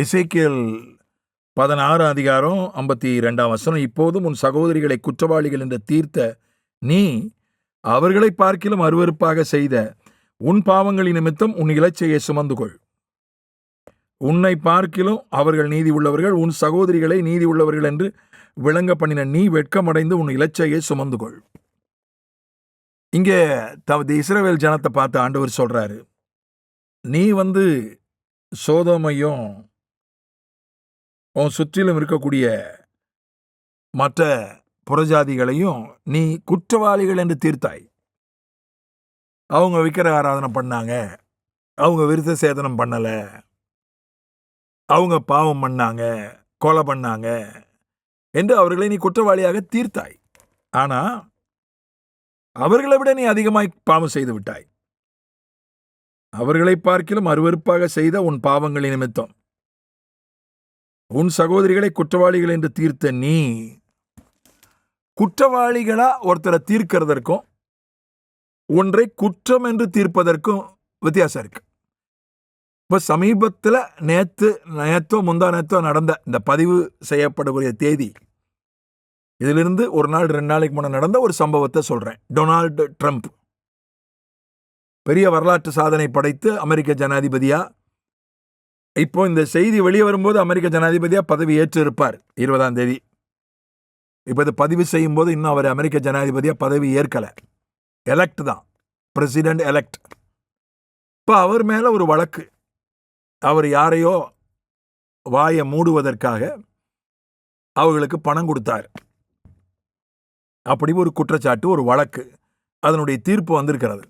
எசேக்கியேல் 16 அதிகாரம் 52 வசனம். இப்போதும் உன் சகோதரிகளை குற்றவாளிகள் என்று தீர்த்த நீ அவர்களை பார்க்கிலும் அருவருப்பாக செய்த உன் பாவங்களின் நிமித்தம் உன் இலச்சையை சுமந்து கொள். உன்னை பார்க்கிலும் அவர்கள் நீதி உள்ளவர்கள், உன் சகோதரிகளை நீதி உள்ளவர்கள் என்று விளங்க பண்ணின நீ வெட்கமடைந்து உன் இலச்சையை சுமந்து கொள். இங்கே இஸ்ரவேல் ஜனத்தை பார்த்து ஆண்டவர் சொல்றாரு, நீ சோதோமையும் உன் சுற்றிலும் இருக்கக்கூடிய மற்ற புறஜாதிகளையும் நீ குற்றவாளிகள் என்று தீர்த்தாய். அவங்க விக்கிர ஆராதனை பண்ணாங்க, அவங்க விருத்த சேதனம் பண்ணலை, அவங்க பாவம் பண்ணாங்க, கொலை பண்ணாங்க என்று அவர்களை நீ குற்றவாளியாக தீர்த்தாய். ஆனா அவர்களை விட நீ அதிகமாய் பாவம் செய்து விட்டாய். அவர்களை பார்க்கிலும் அருவருப்பாக செய்த உன் பாவங்களின் நிமித்தம் உன் சகோதரிகளை குற்றவாளிகள் என்று தீர்த்த நீ குற்றவாளிகளா ஒருத்தரை தீர்க்கிறதற்கும் ஒன்றை குற்றம் என்று தீர்ப்பதற்கும் வித்தியாசம் இருக்கு. இப்போ சமீபத்தில் நேத்தோ முந்தா நேத்தோ நடந்த இந்த பதிவு செய்யப்படக்கூடிய தேதி, இதிலிருந்து ஒரு நாள் 2 நாளைக்கு முன்னே நடந்த ஒரு சம்பவத்தை சொல்றேன். டொனால்டு ட்ரம்ப் பெரிய வரலாற்று சாதனை படைத்து அமெரிக்க ஜனாதிபதியா, இப்போ இந்த செய்தி வெளியே வரும்போது அமெரிக்க ஜனாதிபதியா பதவி ஏற்று இருப்பார் 20ஆம் தேதி. இப்போ இது பதிவு செய்யும் போது இன்னும் அவர் அமெரிக்க ஜனாதிபதியா பதவி ஏற்கல, எலெக்ட் தான், பிரசிடென்ட் எலெக்ட். இப்போ அவர் மேல ஒரு வழக்கு, அவர் யாரையோ வாயை மூடுவதற்காக அவர்களுக்கு பணம் கொடுத்தார், அப்படி ஒரு குற்றச்சாட்டு, ஒரு வழக்கு. அதனுடைய தீர்ப்பு வந்திருக்கிறது.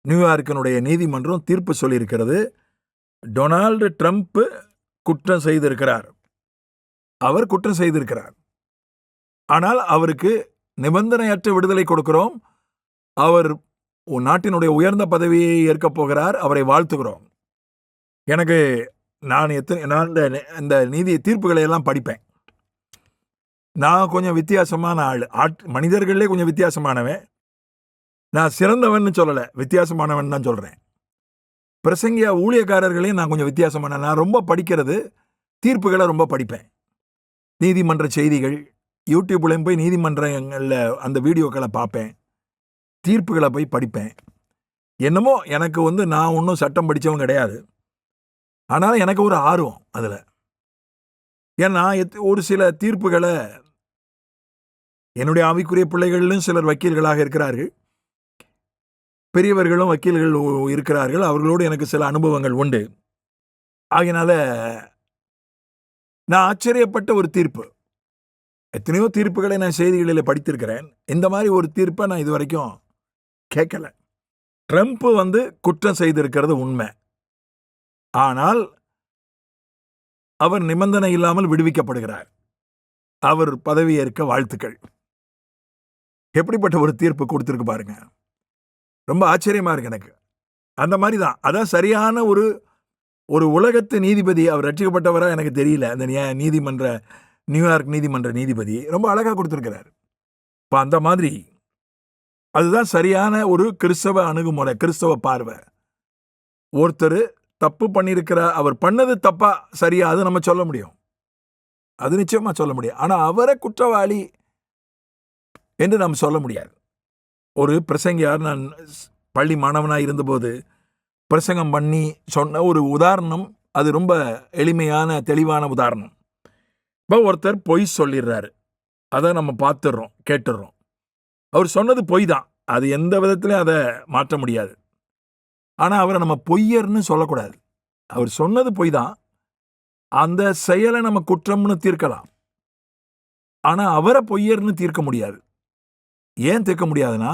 நியூயார்க்கினுடைய நீதிமன்றம் தீர்ப்பு சொல்லியிருக்கிறது, டொனால்டு ட்ரம்ப் குற்றம் செய்திருக்கிறார், அவர் குற்றம் செய்திருக்கிறார். ஆனால் அவருக்கு நிபந்தனையற்ற விடுதலை கொடுக்கிறோம், அவர் நாட்டினுடைய உயர்ந்த பதவியை ஏற்கப் போகிறார், அவரை வாழ்த்துகிறோம். எனக்கு நான் இந்த நீதி தீர்ப்புகளை எல்லாம் படிப்பேன். நான் கொஞ்சம் வித்தியாசமான ஆள், மனிதர்களே கொஞ்சம் வித்தியாசமானவன். நான் சிறந்தவன் சொல்லலை, வித்தியாசமானவன் தான் சொல்கிறேன். பிரசங்கிய ஊழியக்காரர்களையும் நான் கொஞ்சம் வித்தியாசமான, நான் ரொம்ப படிக்கிறது தீர்ப்புகளை ரொம்ப படிப்பேன். நீதிமன்ற செய்திகள் யூடியூப்லையும் போய் நீதிமன்றங்களில் அந்த வீடியோக்களை பார்ப்பேன், தீர்ப்புகளை போய் படிப்பேன். என்னமோ எனக்கு நான் ஒன்றும் சட்டம் படித்தவன் கிடையாது, ஆனால் எனக்கு ஒரு ஆர்வம் அதில். ஏன்னா ஒரு சில தீர்ப்புகளை என்னுடைய ஆவிக்குரிய பிள்ளைகளிலும் சிலர் வக்கீல்களாக இருக்கிறார்கள், பெரியவர்களும் வக்கீல்கள் இருக்கிறார்கள், அவர்களோடு எனக்கு சில அனுபவங்கள் உண்டு. ஆகையினால நான் ஆச்சரியப்பட்ட ஒரு தீர்ப்பு, எத்தனையோ தீர்ப்புகளை நான் செய்திகளில் படித்திருக்கிறேன், இந்த மாதிரி ஒரு தீர்ப்பை நான் இது வரைக்கும் கேட்கல. ட்ரம்ப் குற்றம் செய்திருக்கிறது உண்மை, ஆனால் அவர் நிபந்தனை இல்லாமல் விடுவிக்கப்படுகிறார், அவர் பதவியேற்க வாழ்த்துக்கள். எப்படிப்பட்ட ஒரு தீர்ப்பு கொடுத்திருக்கு பாருங்க, ரொம்ப ஆச்சரியமா இருக்கு எனக்கு. அந்த மாதிரி தான், அதான் சரியான ஒரு உலகத்து நீதிபதி, அவர் ரட்சிக்கப்பட்டவரா எனக்கு தெரியல. அந்த நியூயார்க் நீதிமன்ற நீதிபதி ரொம்ப அழகா கொடுத்திருக்கிறார். இப்போ அந்த மாதிரி அதுதான் சரியான ஒரு கிறிஸ்தவ அணுகுமுறை, கிறிஸ்தவ பார்வை. ஒருத்தர் தப்பு பண்ணியிருக்கிற, அவர் பண்ணது தப்பா சரியா அது நம்ம சொல்ல முடியும், அது நிச்சயமா சொல்ல முடியும். ஆனா அவரை குற்றவாளி என்று நாம் சொல்ல முடியாது. ஒரு பிரசங்கியார், நான் பள்ளி மாணவனாக இருந்தபோது பிரசங்கம் பண்ணி சொன்ன ஒரு உதாரணம், அது ரொம்ப எளிமையான தெளிவான உதாரணம். இப்போ ஒருத்தர் பொய் சொல்லிடுறாரு, அதை நம்ம பார்த்துடுறோம், கேட்டுடுறோம். அவர் சொன்னது பொய் தான், அது எந்த விதத்திலையும் அதை மாற்ற முடியாது. ஆனால் அவரை நம்ம பொய்யர்னு சொல்லக்கூடாது, அவர் சொன்னது பொய் தான், அந்த செயலை நம்ம குற்றம்னு தீர்க்கலாம், ஆனால் அவரை பொய்யர்னு தீர்க்க முடியாது. ஏன் தீர்க்க முடியாதுன்னா,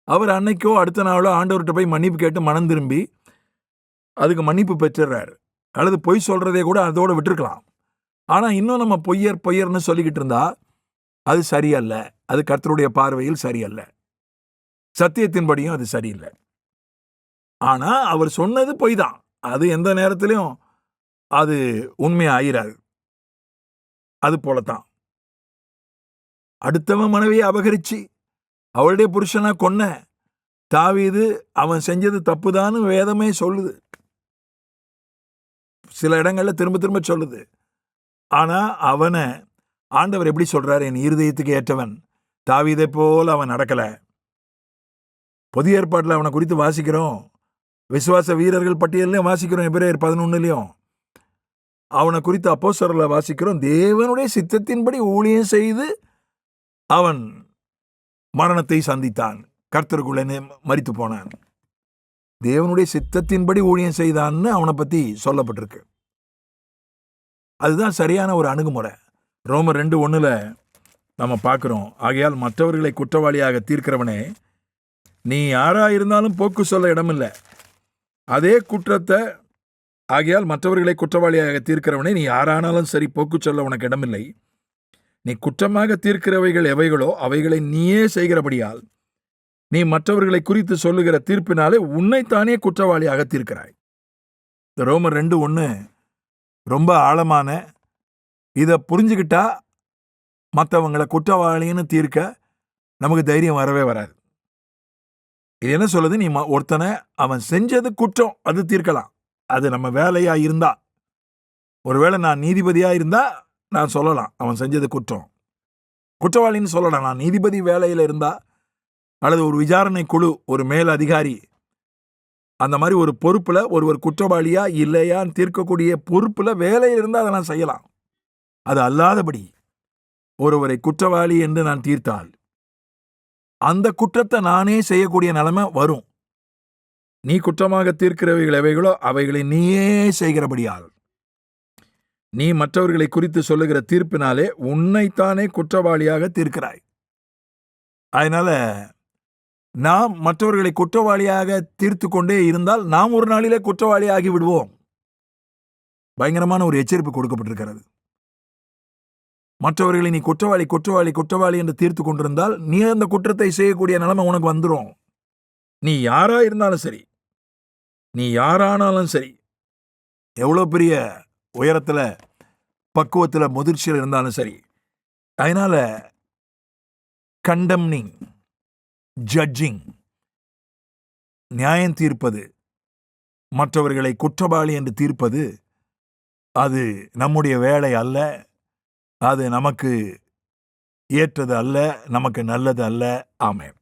அவர் அன்னைக்கோ அடுத்த நாளோ ஆண்டவர்கிட்ட போய் மன்னிப்பு கேட்டு மனம் திரும்பி அதுக்கு மன்னிப்பு பெற்றுறாரு, அல்லது பொய் சொல்றதே கூட அதோட விட்டுருக்கலாம். ஆனால் இன்னும் நம்ம பொய்யர்னு சொல்லிக்கிட்டு இருந்தா அது சரியல்ல, அது கர்த்தருடைய பார்வையில் சரியல்ல, சத்தியத்தின்படியும் அது சரியில்லை. ஆனா அவர் சொன்னது பொய் தான், அது எந்த நேரத்திலையும் அது உண்மை ஆயிராது. அது போலத்தான் அடுத்தவன் மனைவியை அபகரிச்சு அவளுடைய புருஷனா கொன்ன தாவீது, அவன் செஞ்சது தப்புதான்னு வேதமே சொல்லுது. சில இடங்கள்ல திரும்ப திரும்ப சொல்லுது. ஆனா அவனை ஆண்டவர் எப்படி சொல்றாரு? என் இருதயத்துக்கு ஏற்றவன், தாவீதை போல அவன் நடக்கல. புதிய ஏற்பாட்டில் அவனை குறித்து வாசிக்கிறோம். விசுவாச வீரர்கள் பட்டியலையும் வாசிக்கிறோம். எபிரேயர் 11 அவனை குறித்து அப்போஸ்தலர்ல வாசிக்கிறோம். தேவனுடைய சித்தத்தின்படி ஊழியம் செய்து அவன் மரணத்தை சந்தித்தான், கர்த்தருக்குள்ளே மரித்து போனான். தேவனுடைய சித்தத்தின்படி ஊழியம் செய்தான்னு அவனை பத்தி சொல்லப்பட்டிருக்கு. அதுதான் சரியான ஒரு அணுகுமுறை. ரோமர் 2:1 நம்ம பார்க்கிறோம். ஆகையால் மற்றவர்களை குற்றவாளியாக தீர்க்கிறவனே, நீ யாரா இருந்தாலும் போக்கு சொல்ல இடமில்லை. அதே குற்றத்தை ஆகையால் மற்றவர்களை குற்றவாளியாக தீர்க்கிறவனே, நீ யாரானாலும் சரி, போக்கு சொல்ல உனக்கு இடமில்லை. நீ குற்றமாக தீர்க்கிறவைகள் எவைகளோ அவைகளை நீயே செய்கிறபடியால் நீ மற்றவர்களை குறித்து சொல்லுகிற தீர்ப்பினாலே உன்னைத்தானே குற்றவாளியாக தீர்க்கிறாய். ரோமர் 2:1 ரொம்ப ஆழமான, இதை புரிஞ்சுக்கிட்டா மற்றவங்களை குற்றவாளின்னு தீர்க்க நமக்கு தைரியம் வரவே வராது. இது என்ன சொல்லுது? நீ ஒருத்தனை அவன் செஞ்சது குற்றம், அது தீர்க்கலாம். அது நம்ம வேலையா இருந்தா, ஒருவேளை நான் நீதிபதியா இருந்தா நான் சொல்லலாம் அவன் செஞ்சது குற்றம், குற்றவாளின்னு சொல்லலாம். நான் நீதிபதி வேலையில இருந்தா, அல்லது ஒரு விசாரணை குழு, ஒரு மேல் அதிகாரி, அந்த மாதிரி ஒரு பொறுப்புல ஒருவர் குற்றவாளியா இல்லையான்னு தீர்க்கக்கூடிய பொறுப்புல வேலையில் இருந்தா அதை நான் செய்யலாம். அது அல்லாதபடி ஒருவரை குற்றவாளி என்று நான் தீர்த்தால் அந்த குற்றத்தை நானே செய்யக்கூடிய நிலைமை வரும். நீ குற்றமாக தீர்க்கிறவைகள் எவைகளோ அவைகளை நீயே செய்கிறபடியால் நீ மற்றவர்களை குறித்து சொல்லுகிற தீர்ப்பினாலே உன்னைத்தானே குற்றவாளியாக தீர்க்கிறாய். அதனால நாம் மற்றவர்களை குற்றவாளியாக தீர்த்து கொண்டே இருந்தால் நாம் ஒரு நாளிலே குற்றவாளியாகி விடுவோம். பயங்கரமான ஒரு எச்சரிப்பு கொடுக்கப்பட்டிருக்கிறது. மற்றவர்களை நீ குற்றவாளி குற்றவாளி குற்றவாளி என்று தீர்த்து கொண்டிருந்தால் நீ அந்த குற்றத்தை செய்யக்கூடிய நிலைமை உனக்கு வந்துடும். நீ யாரா இருந்தாலும் சரி, நீ யாரானாலும் சரி, எவ்வளோ பெரிய உயரத்துல பக்குவத்துல முதிர்ச்சியில் இருந்தாலும் சரி. அதனால கண்டம்னிங், ஜட்ஜிங், நியாயம் தீர்ப்பது, மற்றவர்களை குற்றவாளி என்று தீர்ப்பது, அது நம்முடைய வேலை அல்ல. அது நமக்கு ஏற்றது அல்ல, நமக்கு நல்லது அல்ல. ஆமென்.